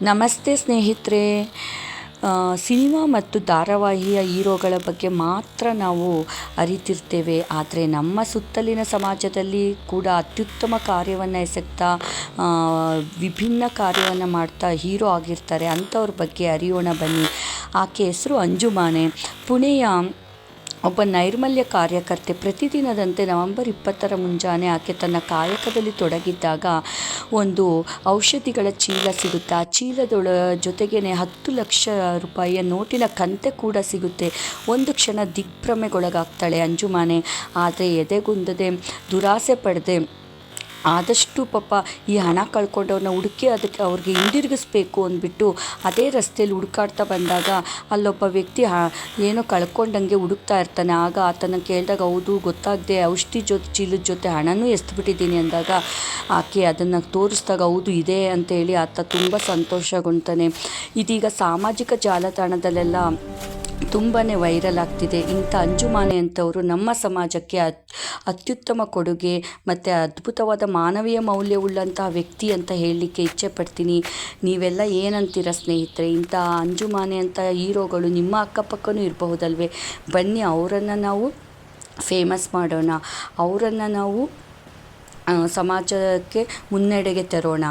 ನಮಸ್ತೆ ಸ್ನೇಹಿತರೆ. ಸಿನಿಮಾ ಮತ್ತು ಧಾರಾವಾಹಿಯ ಹೀರೋಗಳ ಬಗ್ಗೆ ಮಾತ್ರ ನಾವು ಅರಿತಿರ್ತೇವೆ. ಆದರೆ ನಮ್ಮ ಸುತ್ತಲಿನ ಸಮಾಜದಲ್ಲಿ ಕೂಡ ಅತ್ಯುತ್ತಮ ಕಾರ್ಯವನ್ನು ಎಸಗ್ತಾ ವಿಭಿನ್ನ ಕಾರ್ಯವನ್ನು ಮಾಡ್ತಾ ಹೀರೋ ಆಗಿರ್ತಾರೆ. ಅಂಥವ್ರ ಬಗ್ಗೆ ಅರಿಯೋಣ ಬನ್ನಿ. ಆಕೆ ಹೆಸರು ಅಂಜುಮಾನೆ. ಪುಣೆಯ ಒಬ್ಬ ನೈರ್ಮಲ್ಯ ಕಾರ್ಯಕರ್ತೆ. ಪ್ರತಿದಿನದಂತೆ ನವೆಂಬರ್ 20ರ ಮುಂಜಾನೆ ಆಕೆ ತನ್ನ ಕಾಯಕದಲ್ಲಿ ತೊಡಗಿದ್ದಾಗ ಒಂದು ಔಷಧಿಗಳ ಚೀಲ ಸಿಗುತ್ತೆ. ಆ ಚೀಲದೊಳ ಜೊತೆಗೇ 10 ಲಕ್ಷ ರೂಪಾಯಿಯ ನೋಟಿನ ಕಂತೆ ಕೂಡ ಸಿಗುತ್ತೆ. ಒಂದು ಕ್ಷಣ ದಿಗ್ಭ್ರಮೆಗೊಳಗಾಗ್ತಾಳೆ ಅಂಜುಮಾನೆ. ಆದರೆ ಎದೆಗುಂದದೆ, ದುರಾಸೆ ಪಡದೆ, ಆದಷ್ಟು ಪಾಪ ಈ ಹಣ ಕಳ್ಕೊಂಡವ್ರನ್ನ ಹುಡುಕಿ ಅದಕ್ಕೆ ಅವ್ರಿಗೆ ಹಿಂದಿರುಗಿಸ್ಬೇಕು ಅಂದ್ಬಿಟ್ಟು ಅದೇ ರಸ್ತೆಯಲ್ಲಿ ಹುಡುಕಾಡ್ತಾ ಬಂದಾಗ ಅಲ್ಲೊಬ್ಬ ವ್ಯಕ್ತಿ ಏನೋ ಕಳ್ಕೊಂಡಂಗೆ ಹುಡುಕ್ತಾ ಇರ್ತಾನೆ. ಆಗ ಆತನ ಕೇಳಿದಾಗ, ಹೌದು ಗೊತ್ತಾಗದೆ ಔಷಧಿ ಚೀಲದ ಜೊತೆ ಹಣನೂ ಎಸ್ದುಬಿಟ್ಟಿದ್ದೀನಿ ಅಂದಾಗ ಆಕೆ ಅದನ್ನು ತೋರಿಸಿದಾಗ ಹೌದು ಇದೆ ಅಂತೇಳಿ ಆತ ತುಂಬ ಸಂತೋಷಗೊಂತಾನೆ. ಇದೀಗ ಸಾಮಾಜಿಕ ಜಾಲತಾಣದಲ್ಲೆಲ್ಲ ತುಂಬಾ ವೈರಲ್ ಆಗ್ತಿದೆ. ಇಂಥ ಅಂಜುಮಾನೆ ಅಂತವರು ನಮ್ಮ ಸಮಾಜಕ್ಕೆ ಅತ್ಯುತ್ತಮ ಕೊಡುಗೆ ಮತ್ತು ಅದ್ಭುತವಾದ ಮಾನವೀಯ ಮೌಲ್ಯವುಳ್ಳಂತಹ ವ್ಯಕ್ತಿ ಅಂತ ಹೇಳಲಿಕ್ಕೆ ಇಚ್ಛೆ ಪಡ್ತೀನಿ. ನೀವೆಲ್ಲ ಏನಂತೀರ ಸ್ನೇಹಿತರೆ? ಇಂಥ ಅಂಜುಮಾನೆ ಅಂತ ಹೀರೋಗಳು ನಿಮ್ಮ ಅಕ್ಕಪಕ್ಕನೂ ಇರಬಹುದಲ್ವೇ? ಬನ್ನಿ, ಅವರನ್ನು ನಾವು ಫೇಮಸ್ ಮಾಡೋಣ, ಅವರನ್ನು ನಾವು ಸಮಾಜಕ್ಕೆ ಮುನ್ನಡೆಗೆ ತರೋಣ.